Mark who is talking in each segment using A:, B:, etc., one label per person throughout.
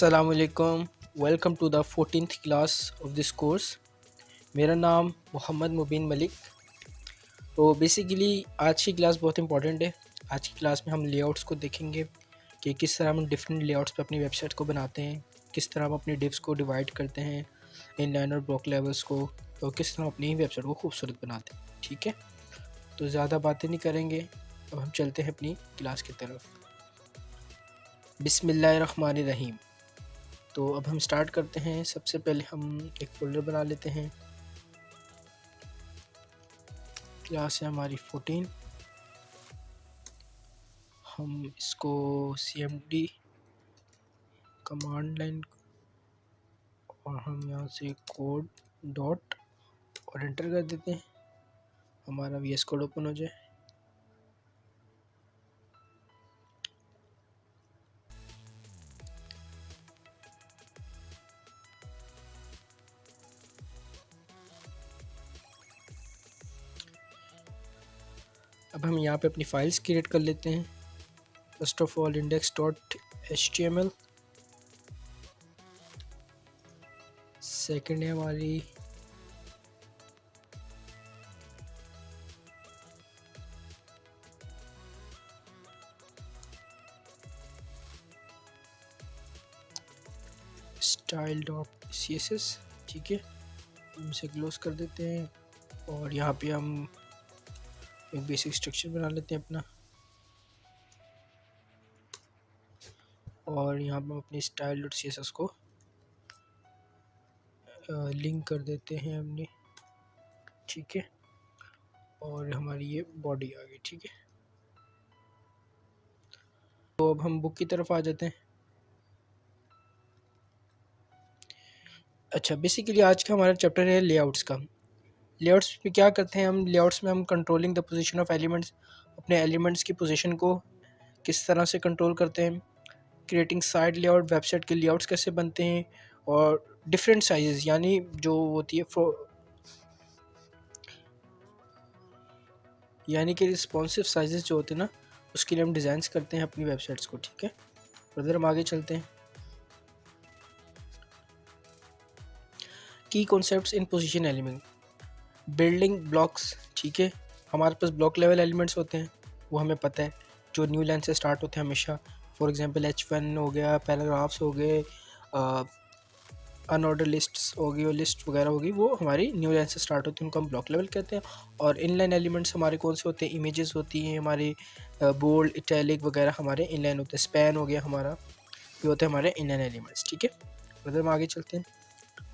A: Assalamualaikum. Welcome to the 14th class of this course. मेरा नाम मोहम्मद मुबीन मलिक। तो बेसिकली आज की क्लास बहुत इंपॉर्टेंट है। आज की क्लास में हम लेआउट्स को देखेंगे कि किस तरह हम डिफरेंट लेआउट्स पे अपनी वेबसाइट को बनाते हैं, किस तरह हम अपनी डिव्स को डिवाइड करते हैं, इनलाइन और ब्लॉक लेवल्स को, और किस तरह अपनी वेबसाइट को खूबसूरत बनाते हैं। ठीक है, तो ज़्यादा बातें नहीं करेंगे, अब हम चलते हैं अपनी क्लास की तरफ। बिस्मिल्लाहिर्रहमानिर्रहीम। तो अब हम स्टार्ट करते हैं। सबसे पहले हम एक फोल्डर बना लेते हैं। क्लास है हमारी 14। हम इसको cmd कमांड लाइन और हम यहाँ से कोड डॉट और एंटर कर देते हैं। हमारा VS कोड ओपन हो जाए। अब हम यहाँ पे अपनी फाइल्स क्रिएट कर लेते हैं। First of all index.html, second है हमारी style.css। ठीक है, हम इसे क्लोज कर देते हैं और यहाँ पे हम एक बेसिक स्ट्रक्चर बना लेते हैं अपना, और यहाँ पर हम अपनी style.css को लिंक कर देते हैं हमने। ठीक है, और हमारी ये बॉडी आ गई। ठीक है, तो अब हम बुक की तरफ आ जाते हैं। अच्छा, बेसिकली आज का हमारा चैप्टर है लेआउट्स का। लेआउट्स में क्या करते हैं हम? लेआउट्स में हम controlling the position of elements, अपने एलिमेंट्स की पोजीशन को किस तरह से कंट्रोल करते हैं। क्रिएटिंग साइट लेआउट, वेबसाइट के लेआउट्स कैसे बनते हैं, और डिफरेंट साइजेस यानी जो होती है यानी कि रिस्पॉन्सिव साइजेस जो होते हैं ना, उसके लिए हम डिज़ाइंस करते हैं अपनी वेबसाइट्स को। ठीक है, फर्दर हम आगे चलते हैं। की कॉन्सेप्ट्स इन पोजीशन एलिमेंट, बिल्डिंग ब्लॉक्स। ठीक है, हमारे पास ब्लॉक लेवल एलिमेंट्स होते हैं, वो हमें पता है, जो न्यू लाइन से स्टार्ट होते हैं हमेशा। फॉर एग्जांपल H1 हो गया, पैराग्राफ्स हो गए, अनऑर्डर लिस्ट्स हो गई और लिस्ट वगैरह होगी, वो हमारी न्यू लाइन से स्टार्ट होती है, उनको हम ब्लॉक लेवल कहते हैं। और इनलाइन एलिमेंट्स हमारे कौन से होते हैं? इमेजेस होती हैं हमारी, बोल्ड, इटैलिक वगैरह हमारे इनलाइन होते हैं। स्पैन हो गया हमारा, ये होते हैं हमारे इनलाइन एलिमेंट्स। ठीक है, फिर हम आगे चलते हैं।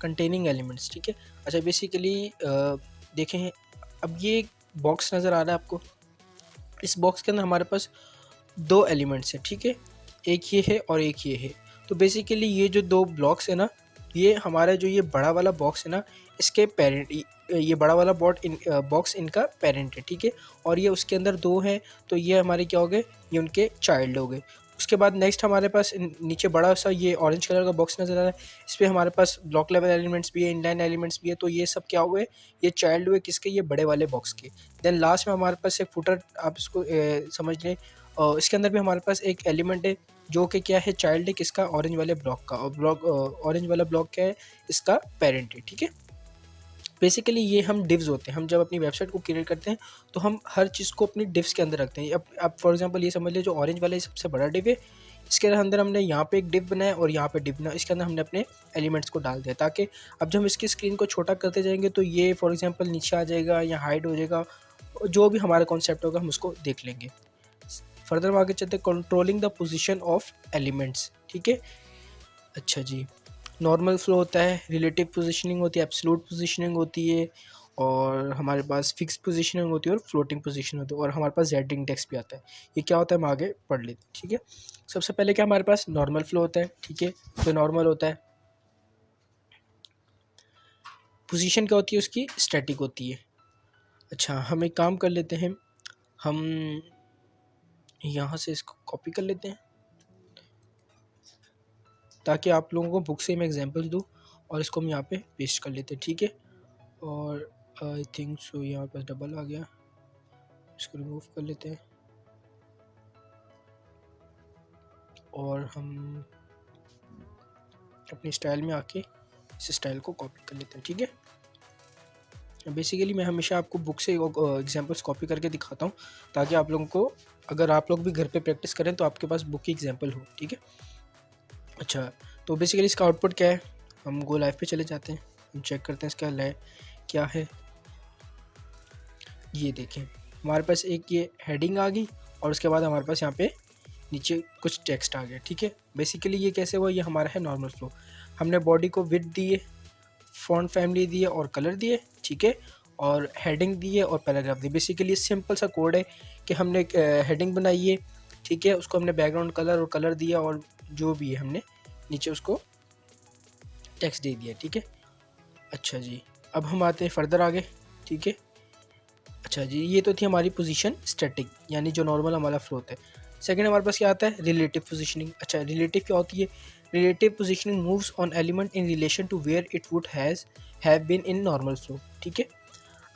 A: Containing elements. ठीक है, अच्छा बेसिकली देखें, अब ये बॉक्स नज़र आ रहा है आपको, इस बॉक्स के अंदर हमारे पास दो एलिमेंट्स हैं। ठीक है, एक ये है और एक ये है। तो बेसिकली ये जो दो ब्लॉक्स है ना, ये हमारा जो ये बड़ा वाला बॉक्स है ना, इसके पेरेंट, ये बड़ा वाला बॉक्स इनका पेरेंट है। ठीक है, और ये उसके अंदर दो हैं, तो ये हमारे क्या हो गए? ये उनके चाइल्ड हो गए। उसके बाद नेक्स्ट हमारे पास नीचे बड़ा सा ये ऑरेंज कलर का बॉक्स नज़र आ रहा है, इस पर हमारे पास ब्लॉक लेवल एलिमेंट्स भी है, इनलाइन एलिमेंट्स भी है। तो ये सब क्या हुए? ये चाइल्ड हुए किसके? ये बड़े वाले बॉक्स के। देन लास्ट में हमारे पास एक फुटर, आप इसको समझ लें, और इसके अंदर भी हमारे पास एक एलिमेंट है जो कि क्या है? चाइल्ड है किसका? ऑरेंज वाले ब्लॉक का। और ऑरेंज वाला ब्लॉक क्या है? इसका पेरेंट है। ठीक है, बेसिकली ये हम डिव्स होते हैं। हम जब अपनी वेबसाइट को क्रिएट करते हैं तो हम हर चीज़ को अपनी डिव्स के अंदर रखते हैं। अब फॉर एग्जांपल ये समझ लीजिए, जो ऑरेंज वाला सबसे बड़ा डिव है, इसके अंदर हमने यहाँ पे एक डिव बनाया और यहाँ पे डिव बनाया, इसके अंदर हमने अपने एलिमेंट्स को डाल दिया, ताकि अब जब हम इसकी स्क्रीन को छोटा करते जाएंगे तो ये फॉर एग्जांपल नीचे आ जाएगा या हाइड हो जाएगा, जो भी हमारा कॉन्सेप्ट होगा हम उसको देख लेंगे। फर्दर हम आगे चलते हैं, controlling the position of elements. ठीक है, अच्छा जी, नॉर्मल फ्लो होता है, रिलेटिव पोजीशनिंग होती है, एब्सोल्यूट पोजीशनिंग होती है, और हमारे पास फिक्स पोजीशनिंग होती है और फ्लोटिंग पोजीशन होती है, और हमारे पास जेड इंडेक्स भी आता है। ये क्या होता है हम आगे पढ़ लेते हैं। ठीक है, सबसे पहले क्या हमारे पास नॉर्मल फ्लो होता है। ठीक है, तो नॉर्मल होता है, पोजीशन क्या होती है उसकी? स्टैटिक होती है। अच्छा, हम एक काम कर लेते हैं, हम यहाँ से इसको कॉपी कर लेते हैं ताकि आप लोगों को बुक से मैं एग्जांपल दूँ, और इसको हम यहाँ पे पेस्ट कर लेते हैं। ठीक है, और आई थिंक सो यहाँ पर डबल आ गया, इसको रिमूव कर लेते हैं, और हम अपनी स्टाइल में आके इस स्टाइल को कॉपी कर लेते हैं। ठीक है, बेसिकली मैं हमेशा आपको बुक से एग्जांपल्स कॉपी करके दिखाता हूँ ताकि आप लोगों को, अगर आप लोग भी घर पे प्रैक्टिस करें तो आपके पास बुक की एग्जांपल हो। ठीक है, अच्छा तो बेसिकली इसका आउटपुट क्या है, हम गो लाइव पे चले जाते हैं, हम चेक करते हैं इसका लाइव क्या है। ये देखें हमारे पास एक ये हेडिंग आ गई और उसके बाद हमारे पास यहाँ पे नीचे कुछ टेक्स्ट आ गया। ठीक है, बेसिकली ये कैसे हुआ, ये हमारा है नॉर्मल फ्लो। हमने बॉडी को विड्थ दी है, फॉन्ट फैमिली दी है और कलर दिए। ठीक है, और हेडिंग दी है और पैराग्राफ दी। बेसिकली सिंपल सा कोड है कि हमने एक हेडिंग बनाई है। ठीक है, उसको हमने बैकग्राउंड कलर और कलर दिया और जो भी है हमने नीचे उसको टेक्स्ट दे दिया। ठीक है, अच्छा जी अब हम आते हैं फर्दर आगे। ठीक है, अच्छा जी ये तो थी हमारी पोजीशन स्टैटिक, यानी जो नॉर्मल हमारा फ्लो होता है। सेकंड हमारे पास क्या आता है, रिलेटिव पोजीशनिंग। अच्छा रिलेटिव क्या होती है, relative positioning moves on element in relation to where it would have been in normal flow. ठीक है,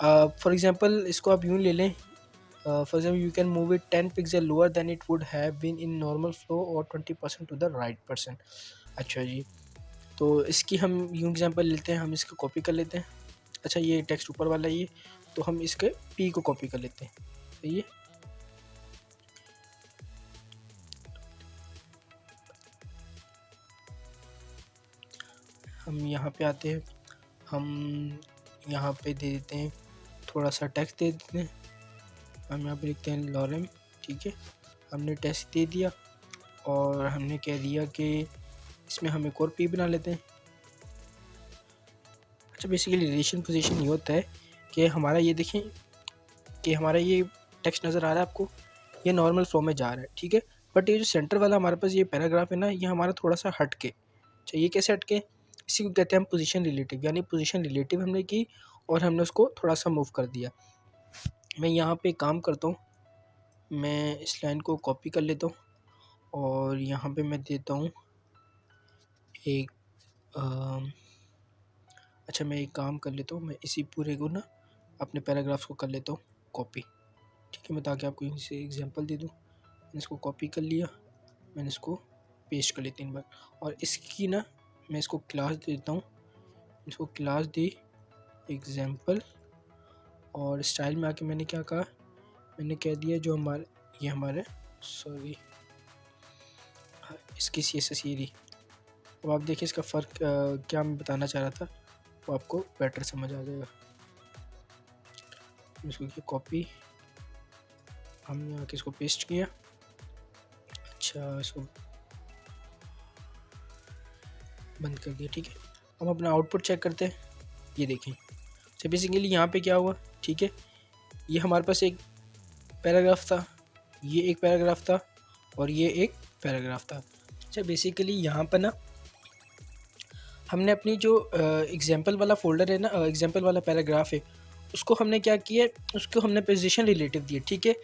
A: फॉर एग्जांपल इसको आप यूँ ले लें, for example you can move it 10 pixel lower than it would have been in normal flow और 20% to the right person. अच्छा जी, तो इसकी हम यूँ एग्जांपल लेते हैं, हम इसको कॉपी कर लेते हैं। अच्छा ये टेक्स्ट ऊपर वाला ये, तो हम इसके पी को कॉपी कर लेते हैं। सही है, हम यहाँ पे आते हैं, हम यहाँ पे दे देते हैं थोड़ा सा टेक्स्ट दे देते हैं। हम यहाँ पे लिखते हैं लॉरेम। ठीक है, हमने टेक्स्ट दे दिया और हमने कह दिया कि इसमें हम एक और पी बना लेते हैं। अच्छा बेसिकली रिलेशन पोजीशन ये होता है कि हमारा ये देखें कि हमारा ये टेक्स्ट नज़र आ रहा है आपको, ये नॉर्मल फ्लो में जा रहा है। ठीक है, बट ये जो सेंटर वाला हमारे पास ये पैराग्राफ है ना, ये हमारा थोड़ा सा हट के, अच्छा ये कैसे हट के, इसी को कहते हैं हम पोजीशन रिलेटिव, यानी पोजीशन रिलेटिव हमने की और हमने उसको थोड़ा सा मूव कर दिया। मैं यहाँ पे काम करता हूँ, मैं इस लाइन को कॉपी कर लेता हूँ और यहाँ पे मैं देता हूँ एक अच्छा मैं एक काम कर लेता हूँ, मैं इसी पूरे को ना अपने पैराग्राफ्स को कर लेता हूँ कॉपी। ठीक है, मैं ताकि आपको यहीं से एग्जांपल दे दूँ। मैंने इसको कॉपी कर लिया, मैंने इसको पेस्ट कर लिया 3 बार और इसकी ना मैं इसको क्लास देता हूँ, इसको क्लास दी एग्जांपल और स्टाइल में आके मैंने क्या कहा, मैंने कह दिया जो हमारे ये हमारे सॉरी इसकी CSS ये रही। अब आप देखिए इसका फ़र्क क्या मैं बताना चाह रहा था, वो आपको बेटर समझ आ जाएगा। इसको किया कॉपी, हमने यहाँ इसको पेस्ट किया। अच्छा इसको बंद कर दिया। ठीक है, हम अपना आउटपुट चेक करते हैं, ये देखें। तो बेसिकली यहाँ पे क्या हुआ, ठीक है, ये हमारे पास एक पैराग्राफ था, ये एक पैराग्राफ था और ये एक पैराग्राफ था। अच्छा बेसिकली यहाँ पर ना हमने अपनी जो एग्जांपल वाला फोल्डर है ना, एग्जांपल वाला पैराग्राफ है, उसको हमने क्या किया, उसको हमने पोजीशन रिलेटिव दिए। ठीक है,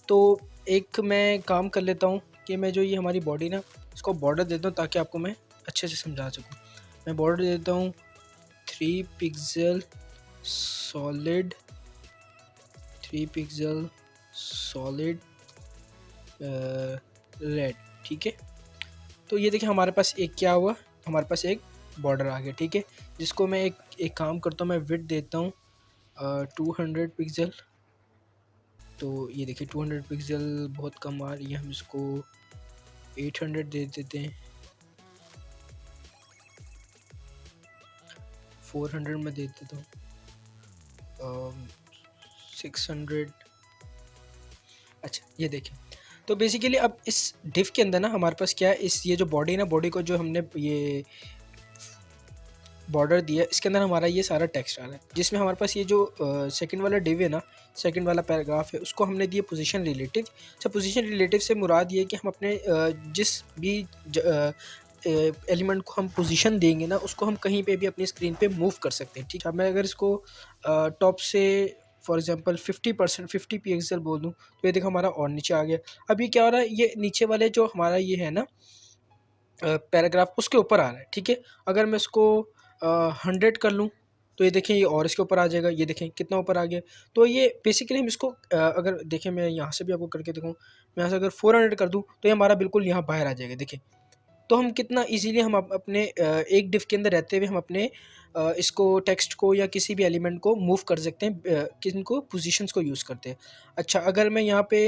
A: तो एक मैं काम कर लेता हूँ कि मैं जो ये हमारी बॉडी ना, इसको बॉर्डर देता हूँ ताकि आपको मैं अच्छे से समझा सकूँ। मैं बॉर्डर देता हूँ 3 pixel solid, 3 pixel solid red. ठीक है, तो ये देखिए हमारे पास एक क्या हुआ, हमारे पास एक बॉर्डर आ गया। ठीक है, जिसको मैं एक काम करता हूँ, मैं विड्थ देता हूँ 200 पिक्सल। तो ये देखिए 200 पिक्सल बहुत कम आ रही है, हम इसको 800 दे देते हैं, 400 में दे देता हूँ, 600। अच्छा ये देखें, तो बेसिकली अब इस डिफ के अंदर ना हमारे पास क्या है, इस ये जो बॉडी ना, बॉडी को जो हमने ये बॉर्डर दिया, इसके अंदर हमारा ये सारा टेक्स्ट आ रहा है, जिसमें हमारे पास ये जो सेकंड वाला डिव है ना, सेकंड वाला पैराग्राफ है, उसको हमने दिया पोजीशन रिलेटिव। अच्छा पोजीशन रिलेटिव से मुराद ये कि हम अपने जिस भी एलिमेंट को हम पोजीशन देंगे ना, उसको हम कहीं पे भी अपनी स्क्रीन पे मूव कर सकते हैं। ठीक है, मैं अगर इसको टॉप से फॉर एग्जांपल 50% 50 पिक्सल बोल दूँ तो ये देखो हमारा और नीचे आ गया। अब ये क्या हो रहा है, ये नीचे वाले जो हमारा ये है ना पैराग्राफ, उसके ऊपर आ रहा है। ठीक है, अगर मैं इसको 100 कर लूँ तो ये देखें ये और इसके ऊपर आ जाएगा, ये देखें कितना ऊपर आ गया। तो ये बेसिकली हम इसको अगर देखें, मैं यहाँ से भी आपको करके दिखाऊँ, मैं यहाँ से अगर 400 कर दूँ तो ये हमारा बिल्कुल यहाँ बाहर आ जाएगा। देखें तो हम कितना इजीली हम अपने एक डिव के अंदर रहते हुए हम अपने इसको टेक्स्ट को या किसी भी एलिमेंट को मूव कर सकते हैं, किनको पोजीशंस को यूज़ करते हैं। अच्छा, अगर मैं यहाँ पे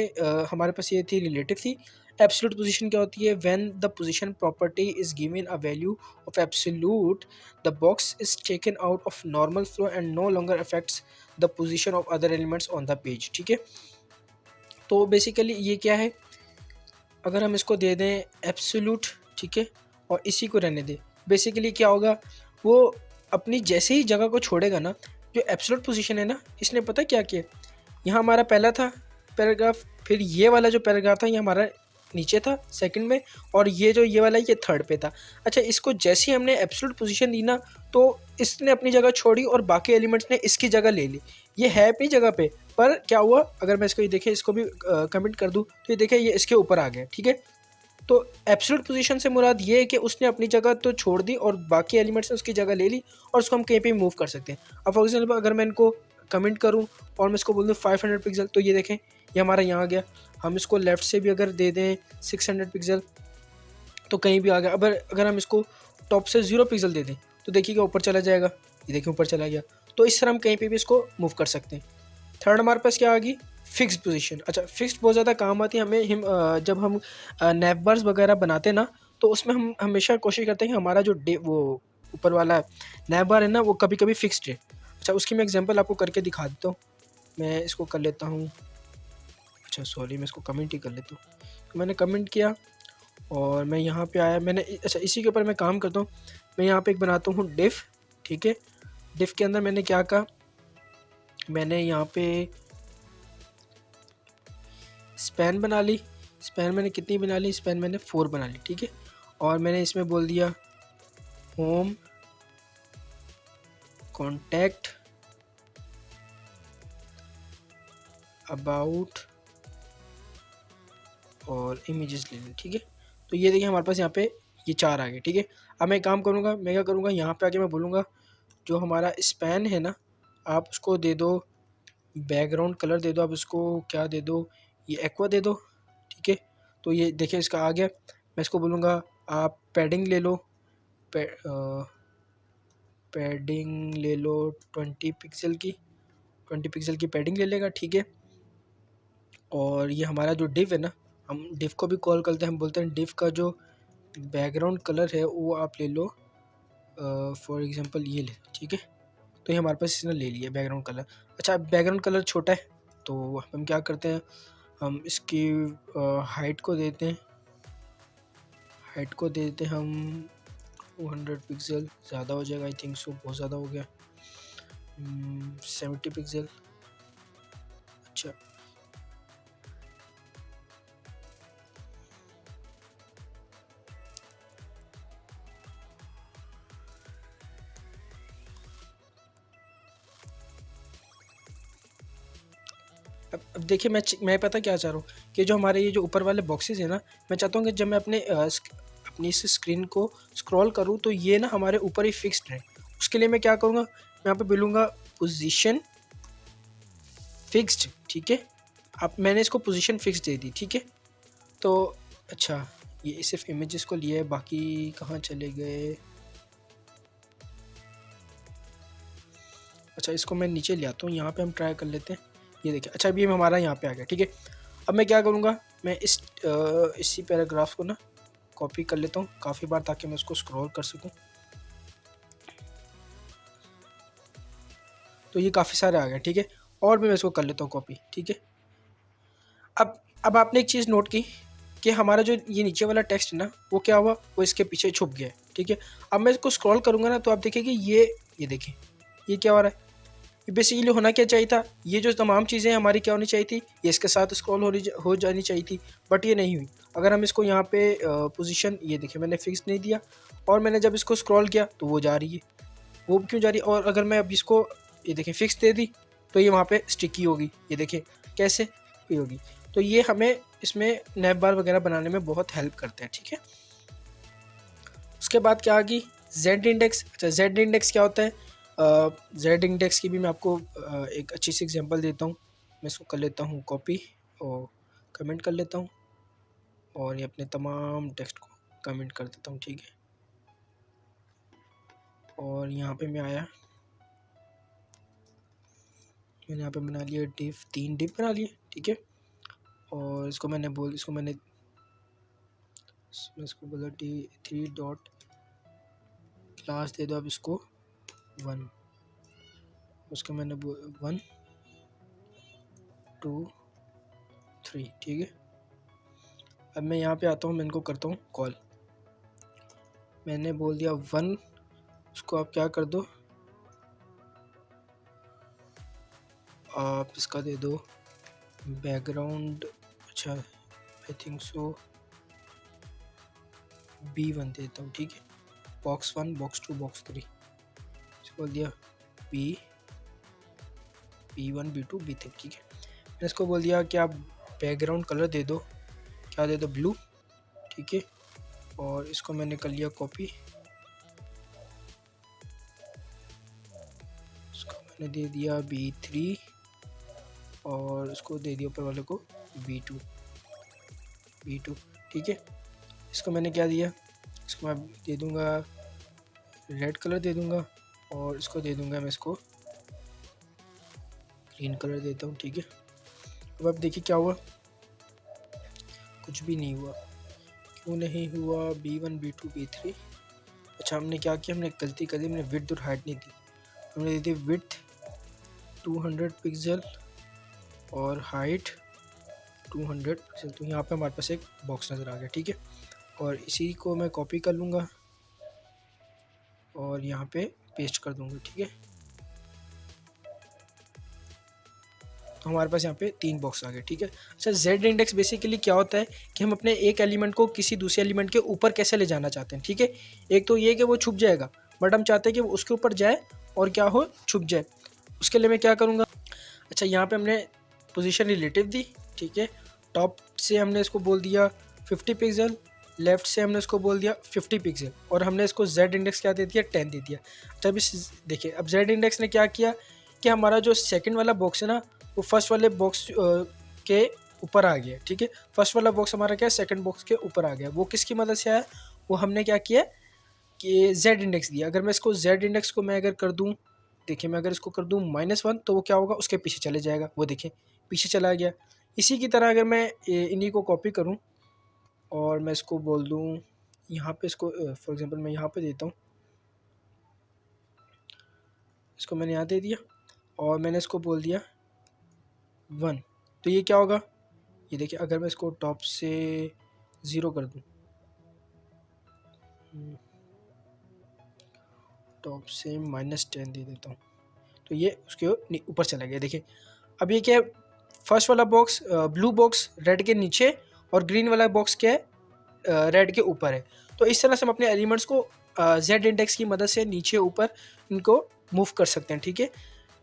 A: हमारे पास ये थी रिलेटिव थी। एब्सोल्यूट पोजीशन क्या होती है? When the position property is given a value of absolute, the box is taken out of normal flow and no longer affects the position of other elements on the page. ठीक है, तो basically ये क्या है, अगर हम इसको दे दें एब्सोल्यूट, ठीक है, और इसी को रहने दें, बेसिकली क्या होगा, वो अपनी जैसे ही जगह को छोड़ेगा ना, जो एब्सोल्यूट पोजीशन है ना, इसने पता क्या किया, यहाँ हमारा पहला था पैराग्राफ, फिर ये वाला जो पैराग्राफ था ये हमारा नीचे था सेकंड में, और ये जो ये वाला ये थर्ड पे था। अच्छा, इसको जैसे ही हमने एब्सोल्यूट पोजीशन दी ना, तो इसने अपनी जगह छोड़ी और बाकी एलिमेंट्स ने इसकी जगह ले ली। ये है अपनी जगह पे, पर क्या हुआ, अगर मैं इसको ये देखें, इसको भी कमेंट कर दूँ तो ये देखें ये इसके ऊपर आ गया। ठीक है, तो एब्सोल्यूट पोजीशन से मुराद ये है कि उसने अपनी जगह तो छोड़ दी और बाकी एलिमेंट्स ने उसकी जगह ले ली, और उसको हम कहीं पे मूव कर सकते हैं। अब फॉर एग्जाम्पल अगर मैं इनको कमेंट करूं और मैं इसको बोल दूं 500 पिक्सल, तो ये देखें ये हमारा यहाँ आ गया। हम इसको लेफ्ट से भी अगर दे दें 600 पिक्सल तो कहीं भी आ गया। अगर हम इसको टॉप से 0 पिक्सल दे दें तो देखिएगा ऊपर चला जाएगा, ये देखिए ऊपर चला गया। तो इस तरह हम कहीं पर भी इसको मूव कर सकते हैं। थर्ड हमारे पास क्या आ गई, फिक्स्ड पोजीशन। अच्छा, फिक्स्ड बहुत ज़्यादा काम आती है हमें, जब हम नैवबार्स वगैरह बनाते हैं ना, तो उसमें हम हमेशा कोशिश करते हैं कि हमारा जो वो ऊपर वाला नैवबार है ना, वो कभी कभी फिक्स्ड है। अच्छा, उसकी मैं एग्जांपल आपको करके दिखा देता हूँ। मैं इसको कर लेता हूँ, अच्छा सॉरी, मैं इसको कमेंट ही कर लेता हूँ। तो मैंने कमेंट किया और मैं यहाँ पे आया, मैंने अच्छा इसी के ऊपर मैं काम करता हूँ। मैं यहाँ पे एक बनाता हूँ डिफ, ठीक है। डिफ के अंदर मैंने क्या कहा, मैंने यहाँ पे स्पैन बना ली। स्पैन मैंने कितनी बना ली, स्पैन मैंने 4 बना ली, ठीक है। और मैंने इसमें बोल दिया होम, कॉन्टैक्ट, अबाउट और इमेजेस ले ली, ठीक है। तो ये देखिए हमारे पास यहाँ पे ये 4 आ गए, ठीक है। अब मैं काम करूँगा, मैं क्या करूँगा, यहाँ पे आके मैं बोलूँगा जो हमारा स्पैन है ना, आप उसको दे दो बैकग्राउंड कलर, दे दो आप उसको क्या दे दो, ये एक्वा दे दो, ठीक है। तो ये देखिए इसका आ गया। मैं इसको बोलूँगा आप पैडिंग ले लो, पैडिंग ले लो 20 पिक्सल की, 20 पिक्सल की पैडिंग ले लेगा, ठीक है। और ये हमारा जो डिव है ना, हम डिव को भी कॉल करते हैं, हम बोलते हैं डिव का जो बैकग्राउंड कलर है वो आप ले लो, फॉर एग्जांपल ये ले, ठीक है। तो ये हमारे पास इसने ले लिया बैकग्राउंड कलर। अच्छा, बैकग्राउंड कलर छोटा है तो हम क्या करते हैं, हम इसकी हाइट को देते हैं, हाइट को देते हैं हम 200 पिक्सल, ज़्यादा हो जाएगा आई थिंक सो, बहुत ज़्यादा हो गया, 70 पिक्सल। अच्छा, अब देखिए मैं पता क्या चाह रहा हूँ कि जो हमारे ये जो ऊपर वाले बॉक्सेस है ना, मैं चाहता हूँ कि जब मैं अपनी इस स्क्रीन को स्क्रॉल करूँ तो ये ना हमारे ऊपर ही फिक्स्ड है। उसके लिए मैं क्या करूँगा, मैं यहाँ पे बोलूँगा पोजीशन फिक्स्ड, ठीक है। अब मैंने इसको पोजीशन फिक्स दे दी, ठीक है। तो अच्छा, ये सिर्फ इमेजेस को लिए, बाकी कहाँ चले गए। अच्छा, इसको मैं नीचे ले आता हूँ, यहाँ पे हम ट्राई कर लेते हैं। ये देखिए, अच्छा अभी हमारा यहाँ पे आ गया, ठीक है। अब मैं क्या करूँगा, मैं इसी पैराग्राफ को ना कॉपी कर लेता हूँ काफ़ी बार ताकि मैं उसको स्क्रॉल कर सकूँ। तो ये काफ़ी सारे आ गए, ठीक है। और भी मैं इसको कर लेता हूँ कॉपी, ठीक है। अब आपने एक चीज़ नोट की कि हमारा जो ये नीचे वाला टेक्स्ट है ना, वो क्या हुआ, वो इसके पीछे छुप गया है, ठीक है। अब मैं इसको स्क्रॉल करूँगा ना तो आप देखेंगे ये देखिए ये क्या हो रहा है। बेसिकली होना क्या चाहिए था, ये जो तमाम चीज़ें हमारी क्या होनी चाहिए थी, ये इसके साथ स्क्रॉल हो जानी चाहिए थी, बट ये नहीं हुई। अगर हम इसको यहाँ पे पोजीशन, ये देखिए मैंने फिक्स नहीं दिया, और मैंने जब इसको स्क्रॉल किया तो वो जा रही है, वो क्यों जा रही है। और अगर मैं अब इसको ये देखिए फिक्स दे दी तो ये वहाँ पे स्टिकी होगी, ये देखिए कैसे हुई होगी। तो ये हमें इसमें नैप बार वगैरह बनाने में बहुत हेल्प करते हैं, ठीक है। उसके बाद क्या आ गई, जेड इंडेक्स। अच्छा, जेड इंडेक्स क्या होता है, जेड इंडेक्स की भी मैं आपको एक अच्छी सी एग्जांपल देता हूँ। मैं इसको कर लेता हूँ कॉपी और कमेंट कर लेता हूँ, और ये अपने तमाम टेक्स्ट को कमेंट कर देता हूँ, ठीक है। और यहाँ पे मैं आया, मैंने यहाँ पे बना लिया डिव, 3 डिव बना लिए, ठीक है। और इसको मैंने बोला D3 डॉट क्लास दे दो अब इसको 1, उसको मैंने 1 2 3, ठीक है। अब मैं यहाँ पे आता हूँ, मैं इनको करता हूँ कॉल। मैंने बोल दिया 1, उसको आप क्या कर दो, आप इसका दे दो बैकग्राउंड, अच्छा आई थिंक सो B1 देता हूँ, ठीक है। बॉक्स 1, बॉक्स 2, बॉक्स 3, इसको बोल दिया B1 B2 B3, ठीक है। मैंने इसको बोल दिया कि आप बैकग्राउंड कलर दे दो, क्या दे दो, ब्लू, ठीक है। और इसको मैंने कर लिया कॉपी, इसको मैंने दे दिया B3 और इसको दे दिया ऊपर वाले को B2, ठीक है। इसको मैंने क्या दिया, इसको मैं दे दूंगा रेड कलर दे दूंगा और इसको दे दूंगा मैं इसको ग्रीन कलर देता हूँ, ठीक है। अब आप देखिए क्या हुआ, कुछ भी नहीं हुआ। क्यों नहीं हुआ, B1 B2 B3, अच्छा हमने क्या किया, हमने गलती कर दी, हमने विड्थ और हाइट नहीं दी, हमने दी थी विड्थ 200 पिक्सल और हाइट 200 पिक्सल। तो यहाँ पे हमारे पास एक बॉक्स नज़र आ गया, ठीक है। और इसी को मैं कॉपी कर लूँगा और यहाँ पे पेस्ट कर दूँगा, ठीक है। तो हमारे पास यहाँ पे 3 बॉक्स आ गए, ठीक है। अच्छा जेड इंडेक्स बेसिकली क्या होता है कि हम अपने एक एलिमेंट को किसी दूसरे एलिमेंट के ऊपर कैसे ले जाना चाहते हैं, ठीक है। एक तो ये कि वो छुप जाएगा, बट हम चाहते हैं कि वो उसके ऊपर जाए और क्या हो, छुप जाए। उसके लिए मैं क्या करूँगा, अच्छा यहाँ पे हमने पोजीशन रिलेटिव दी, ठीक है। टॉप से हमने इसको बोल दिया 50 पिक्सल, लेफ्ट से हमने इसको बोल दिया 50 पिक्सल और हमने इसको जेड इंडेक्स क्या दे दिया, 10 दे दिया। जब इस देखिए अब जेड इंडेक्स ने क्या किया कि हमारा जो सेकंड वाला बॉक्स है ना, वो फर्स्ट वाले बॉक्स के ऊपर आ गया, ठीक है। फर्स्ट वाला बॉक्स हमारा क्या है, सेकंड बॉक्स के ऊपर आ गया। वो किसकी मदद से आया, वो हमने क्या किया कि जेड इंडेक्स दिया। अगर मैं इसको जेड इंडेक्स को मैं अगर कर दूँ, देखिए मैं अगर इसको कर दूँ -1 तो वो क्या होगा, उसके पीछे चले जाएगा, वो देखिए पीछे चला गया। इसी की तरह अगर मैं इन्हीं को कॉपी करूँ और मैं इसको बोल दूँ यहाँ पे, इसको फॉर एग्जांपल मैं यहाँ पे देता हूँ, इसको मैंने यहाँ दे दिया और मैंने इसको बोल दिया 1, तो ये क्या होगा, ये देखिए अगर मैं इसको टॉप से 0 कर दूँ, टॉप से -10 दे देता हूँ, तो ये उसके ऊपर चला गया। देखिए अब ये क्या है, फर्स्ट वाला बॉक्स ब्लू बॉक्स रेड के नीचे और ग्रीन वाला बॉक्स क्या है, रेड के ऊपर है। तो इस तरह से हम अपने एलिमेंट्स को जेड इंडेक्स की मदद से नीचे ऊपर इनको मूव कर सकते हैं, ठीक है।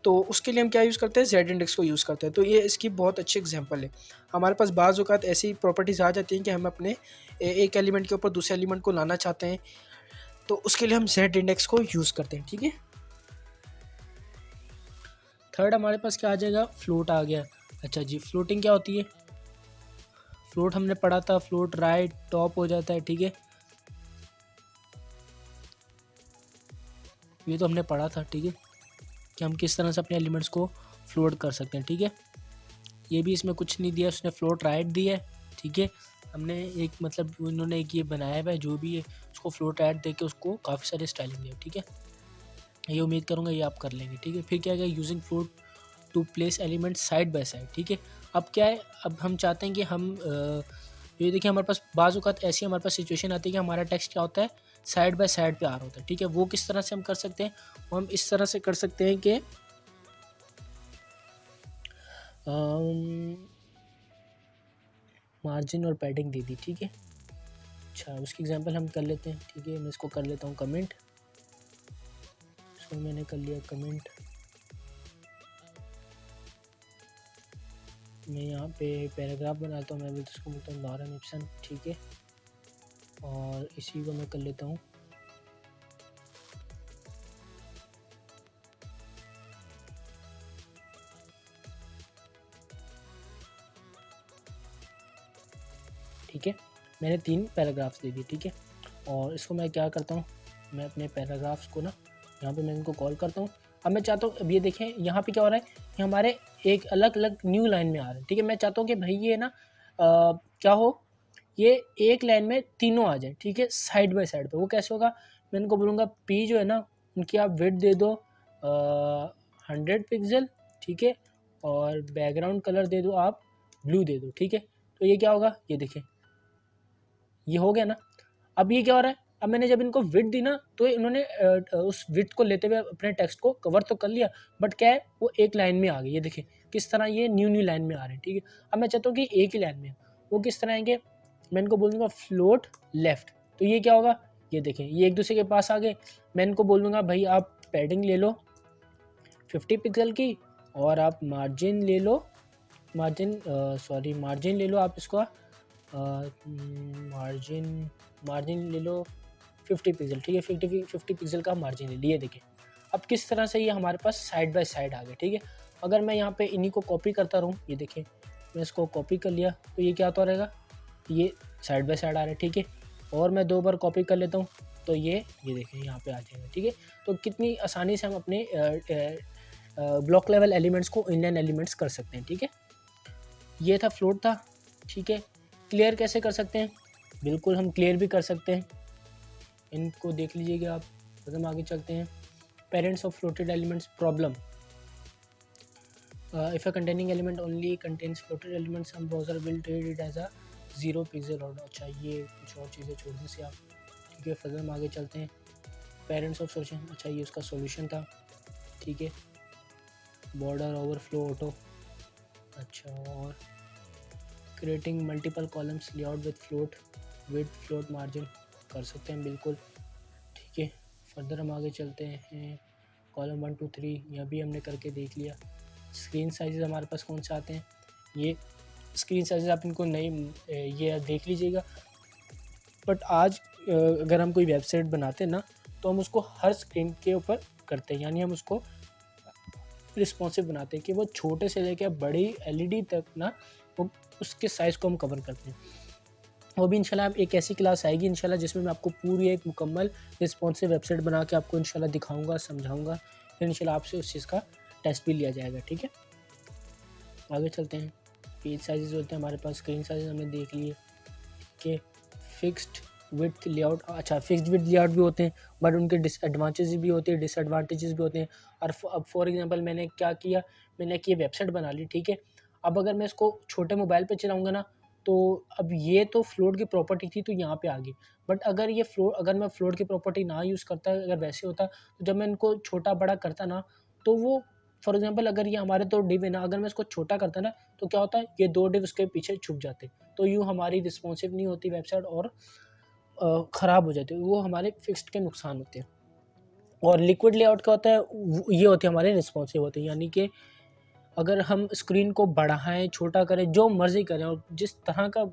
A: तो उसके लिए हम क्या यूज़ करते हैं, जेड इंडेक्स को यूज़ करते हैं। तो ये इसकी बहुत अच्छी एग्जांपल है। हमारे पास बाज़ औक़ात ऐसी प्रॉपर्टीज़ आ जाती हैं कि हम अपने एक एलिमेंट के ऊपर दूसरे एलिमेंट को लाना चाहते हैं, तो उसके लिए हम जेड इंडेक्स को यूज़ करते हैं, ठीक है। थर्ड हमारे पास क्या आ जाएगा, फ्लोट आ गया। अच्छा जी, फ्लोटिंग क्या होती है, फ्लोट हमने पढ़ा था, फ्लोट राइट टॉप हो जाता है, ठीक है। ये तो हमने पढ़ा था, ठीक है, कि हम किस तरह से अपने एलिमेंट्स को फ्लोट कर सकते हैं, ठीक है। ये भी इसमें कुछ नहीं दिया, उसने फ्लोट राइट दी है, ठीक है। हमने एक मतलब उन्होंने एक ये बनाया हुआ है जो भी है, उसको फ्लोट राइट दे के उसको काफ़ी सारे स्टाइलिंग दिया, ठीक है। ये उम्मीद करूँगा ये आप कर लेंगे, ठीक है। फिर क्या है, using float to place element side by side, ठीक है। अब क्या है, अब हम चाहते हैं कि हम ये देखिए हमारे पास बाज़ औक़ात ऐसी हमारे पास सिचुएशन आती है कि हमारा टेक्स्ट क्या होता है, साइड बाय साइड पे आ रहा होता है, ठीक है। वो किस तरह से हम कर सकते हैं, वो हम इस तरह से कर सकते हैं कि मार्जिन और पैडिंग दे दी, ठीक है। अच्छा उसकी एग्जांपल हम कर लेते हैं, ठीक है। मैं इसको कर लेता हूँ कमेंट, इसको मैंने कर लिया कमेंट। मैं यहाँ पे पैराग्राफ बनाता हूँ, मैं भी इसको बोलता हूँ लॉरेन इप्सन, ठीक है। और इसी को मैं कर लेता हूँ ठीक है। मैंने 3 पैराग्राफ्स दे दिए, ठीक है। और इसको मैं क्या करता हूँ, मैं अपने पैराग्राफ्स को ना यहाँ पे मैं इनको कॉल करता हूँ। अब मैं चाहता हूँ, अब ये देखें यहाँ पे क्या हो रहा है, ये हमारे एक अलग अलग न्यू लाइन में आ रहे हैं, ठीक है। मैं चाहता हूँ कि भाई ये ना क्या हो, ये एक लाइन में तीनों आ जाए, ठीक है, साइड बाय साइड पे। वो कैसे होगा, मैं इनको बोलूँगा पी जो है ना उनकी आप विड्थ दे दो 100 पिक्सल, ठीक है, और बैकग्राउंड कलर दे दो आप ब्लू दे दो, ठीक है। तो ये क्या होगा, ये देखें ये हो गया ना। अब ये क्या हो रहा है, अब मैंने जब इनको विड्थ दी ना तो इन्होंने उस विड्थ को लेते हुए अपने टेक्स्ट को कवर तो कर लिया, बट क्या है वो एक लाइन में आ गई। ये देखें किस तरह ये न्यू लाइन में आ रहे हैं, ठीक है। अब मैं चाहता हूँ कि एक ही लाइन में, वो किस तरह आएंगे, मैं इनको बोल दूंगा फ्लोट लेफ्ट, तो ये क्या होगा, ये देखें ये एक दूसरे के पास आ गए। मैं इनको बोल दूंगा भाई आप पैडिंग ले लो 50 पिक्सल की, और आप मार्जिन ले लो, मार्जिन ले लो आप इसको मार्जिन ले लो 50 पिक्सल, ठीक है, 50 पिक्सल का मार्जिन ले लिए। देखें अब किस तरह से ये हमारे पास साइड बाय साइड आ गए, ठीक है। अगर मैं यहाँ पे इन्हीं को कॉपी करता रहूँ, ये देखें मैं इसको कॉपी कर लिया तो ये क्या होता रहेगा, ये साइड बाय साइड आ रहा है, ठीक है। और मैं 2 बार कॉपी कर लेता हूँ तो ये देखें यहाँ पे आ जाएगा, ठीक है। तो कितनी आसानी से हम अपने ब्लॉक लेवल एलिमेंट्स को इनलाइन एलिमेंट्स कर सकते हैं, ठीक है। ये था फ्लोट था, ठीक है। क्लियर कैसे कर सकते हैं, बिल्कुल हम क्लियर भी कर सकते हैं, इनको देख लीजिएगा आप। तो हम आगे चलते हैं, parents of floated elements problem. If a containing element only contains floated elements some browser will treat it as a 0 pixel order. अच्छा ये कुछ और चीज़ें छोड़ने से आप, ठीक है। फिर हम आगे चलते हैं, पेरेंट्स ऑफ सोल्यूशन, अच्छा ये उसका सोल्यूशन था, ठीक है। बॉर्डर ओवरफ्लो ऑटो, अच्छा, और creating multiple columns layout with float margin कर सकते हैं, बिल्कुल, ठीक है। फर्दर हम आगे चलते हैं, कॉलम 1 2 3 यह भी हमने करके देख लिया। स्क्रीन साइज़ हमारे पास कौन से आते हैं, ये स्क्रीन साइज़ आप इनको नहीं ये देख लीजिएगा। बट आज अगर हम कोई वेबसाइट बनाते हैं ना तो हम उसको हर स्क्रीन के ऊपर करते हैं, यानी हम उसको रिस्पॉन्सिव बनाते हैं कि वो छोटे से लेकर बड़ी एलईडी तक ना वो उसके साइज़ को हम कवर करते हैं। वो भी इंशाल्लाह एक ऐसी क्लास आएगी इंशाल्लाह जिसमें मैं आपको पूरी एक मुकम्मल रिस्पॉन्सिव वेबसाइट बना के आपको इंशाल्लाह दिखाऊंगा, समझाऊंगा, फिर इंशाल्लाह आपसे उस चीज़ का टेस्ट भी लिया जाएगा, ठीक है। आगे चलते हैं, पेज साइज़ होते हैं हमारे पास, स्क्रीन साइज़ हमने देख लिए कि फिक्स्ड विड्थ लेआउट, अच्छा फिक्स्ड विड्थ लेआउट भी होते हैं बट उनके डिसएडवांटेजेस भी होते हैं, डिसएडवांटेजेस भी होते हैं। और अब फॉर एग्जांपल मैंने क्या किया, मैंने एक ये वेबसाइट बना ली, ठीक है। अब अगर मैं इसको छोटे मोबाइल पे चलाऊंगा ना तो अब ये तो फ्लोट की प्रॉपर्टी थी तो यहाँ पे आ गई, बट अगर मैं फ्लोट की प्रॉपर्टी ना यूज़ करता, अगर वैसे होता तो जब मैं इनको छोटा बड़ा करता ना तो वो फॉर एग्जांपल अगर ये हमारे 2 डिव है ना, अगर मैं इसको छोटा करता ना तो क्या होता है, ये 2 डिव उसके पीछे छुप जाते, तो यूँ हमारी रिस्पॉन्सिव नहीं होती वेबसाइट और ख़राब हो जाती है, वो हमारे फिक्स्ड के नुकसान होते हैं। और लिक्विड लेआउट क्या होता है, ये होते हैं हमारे रिस्पॉन्सिव होते हैं, यानी कि अगर हम स्क्रीन को बढ़ाएं छोटा करें जो मर्ज़ी करें और जिस तरह का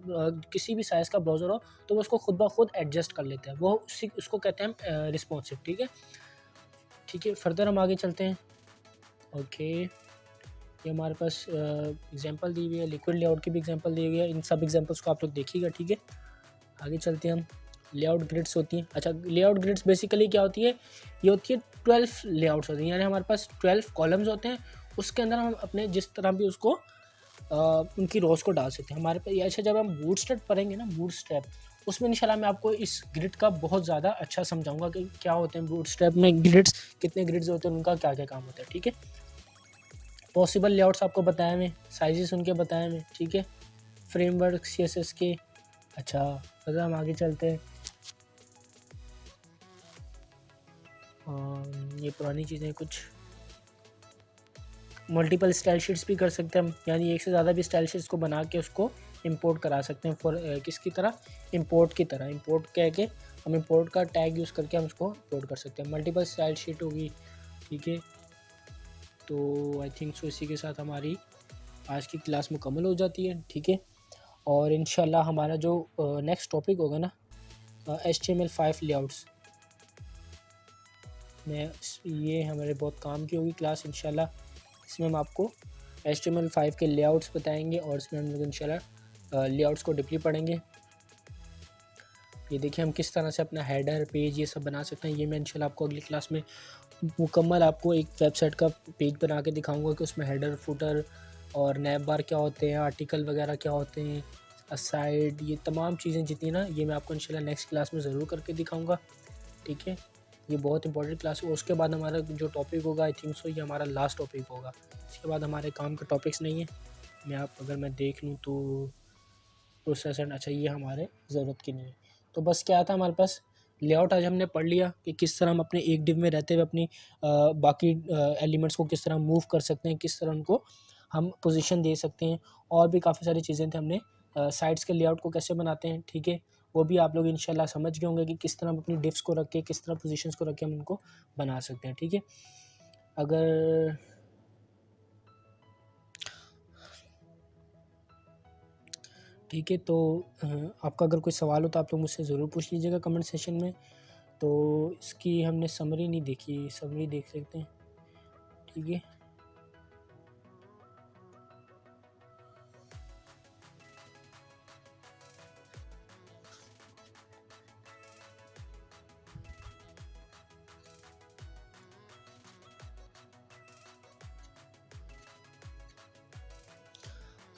A: किसी भी साइज़ का ब्राउज़र हो तो वो उसको खुद ब खुद एडजस्ट कर लेते हैं, वो उसको कहते हैं रिस्पॉन्सिव, ठीक है, ठीक है। फर्दर हम आगे चलते हैं, ओके। ये हमारे पास एग्जांपल दी हुई है, लिक्विड लेआउट की भी एग्जांपल दी हुई है, इन सब एग्जांपल्स को आप लोग देखिएगा, ठीक है। आगे चलते हैं हम, लेआउट ग्रिड्स होती हैं। अच्छा लेआउट ग्रिड्स बेसिकली क्या होती है, ये होती है 12 लेआउट्स होती हैं, यानी हमारे पास 12 कॉलम्स होते हैं, उसके अंदर हम अपने जिस तरह भी उसको उनकी रोज को डाल सकते हैं हमारे पास। अच्छा जब हम बूटस्ट्रैप पढ़ेंगे ना, बूटस्ट्रैप, उसमें इंशाल्लाह मैं आपको इस ग्रिड का बहुत ज़्यादा अच्छा समझाऊंगा कि क्या होते हैं बूटस्ट्रैप में ग्रिड्स, कितने ग्रिड्स होते हैं, उनका क्या क्या काम होता है, ठीक है। पॉसिबल लेआउट्स आपको बताया मैं, साइजेस उनके बताए मैं, ठीक है। फ्रेमवर्क CSS के, अच्छा फिर हम आगे चलते हैं, ये पुरानी चीज़ें कुछ, मल्टीपल स्टाइल शीट्स भी कर सकते हैं हम, यानी एक से ज़्यादा भी स्टाइल शीट्स को बना के उसको इंपोर्ट करा सकते हैं फॉर किसकी तरह, इंपोर्ट की तरह। इंपोर्ट कह के हम इंपोर्ट का टैग यूज़ करके हम उसको इंपोर्ट कर सकते हैं, मल्टीपल स्टाइल शीट होगी, ठीक है। तो आई थिंक सो इसी के साथ हमारी आज की क्लास मुकम्मल हो जाती है, ठीक है। और इंशाल्लाह हमारा जो नेक्स्ट टॉपिक होगा ना HTML5 लेआउट्स में, ये हमारे बहुत काम की होगी क्लास इंशाल्लाह। इसमें हम आपको HTML5 के लेआउट्स बताएंगे और इसमें हम लोग इंशाल्लाह लेआउट्स को डीपली पढ़ेंगे। ये देखिए हम किस तरह से अपना हेडर पेज ये सब बना सकते हैं। ये मैं इंशाल्लाह आपको अगली क्लास में मुकम्मल आपको एक वेबसाइट का पेज बना के दिखाऊंगा कि उसमें हेडर फुटर और नैब बार क्या होते हैं, आर्टिकल वगैरह क्या होते हैं, असाइड, ये तमाम चीज़ें जितनी ना ये मैं आपको इंशाल्लाह नेक्स्ट क्लास में ज़रूर करके दिखाऊंगा। ठीक है, ये बहुत इंपॉर्टेंट क्लास है। उसके बाद हमारा जो टॉपिक होगा आई थिंक सो ये हमारा लास्ट टॉपिक होगा। इसके बाद हमारे काम के टॉपिक्स नहीं है। अगर मैं देख लूँ तो प्रोसेस एंड, अच्छा ये हमारे ज़रूरत की नहीं है। तो बस क्या था हमारे पास, लेआउट आज हमने पढ़ लिया कि किस तरह हम अपने एक डिव में रहते हुए अपनी बाकी एलिमेंट्स को किस तरह मूव कर सकते हैं, किस तरह उनको हम पोजीशन दे सकते हैं। और भी काफ़ी सारी चीज़ें थी, हमने साइट्स के लेआउट को कैसे बनाते हैं। ठीक है, वो भी आप लोग इंशाल्लाह समझ गए होंगे कि किस तरह हम अपनी डिव्स को रख के, किस तरह पोजीशंस को रख के हम उनको बना सकते हैं। ठीक है, अगर ठीक है तो आपका अगर कोई सवाल हो तो आप लोग मुझसे ज़रूर पूछ लीजिएगा कमेंट सेशन में। तो इसकी हमने समरी नहीं देखी, समरी देख सकते हैं। ठीक है,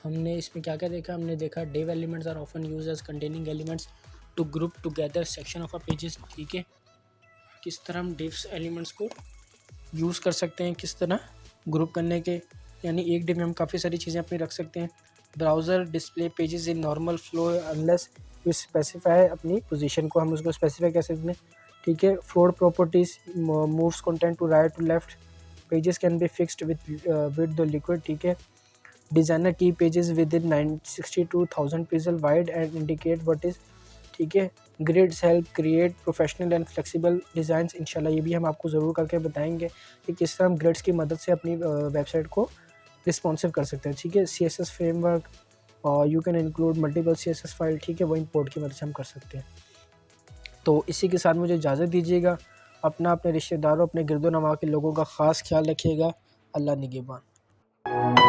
A: हमने इसमें क्या क्या देखा, हमने देखा div elements are often used as containing elements to group together section of a pages. ठीक है, किस तरह हम डिव्स एलिमेंट्स को यूज़ कर सकते हैं, किस तरह ग्रुप करने के, यानी एक डिव में हम काफ़ी सारी चीज़ें अपनी रख सकते हैं। Browser display pages in normal flow unless you specify अपनी पोजीशन को, हम उसको स्पेसिफाई कर सकते हैं। ठीक है, float properties moves content to right to left, pages can be fixed with the liquid. ठीक है, डिज़ाइनर की pages within 962,000 pixel wide and indicate what is. ठीक है, grids help create professional and flexible designs. इंशाल्लाह ये भी हम आपको ज़रूर करके बताएंगे कि किस तरह हम ग्रिड्स की मदद से अपनी वेबसाइट को रिस्पॉन्सिव कर सकते हैं। ठीक है, CSS फ्रेमवर्क और you can include multiple CSS file. ठीक है, वो इंपोर्ट की मदद से हम कर सकते हैं। तो इसी के साथ मुझे इजाज़त दीजिएगा। अपना, अपने रिश्तेदारों, अपने गिरदो नवा के लोगों का ख़ास ख्याल रखिएगा। अल्लाह निगहबान।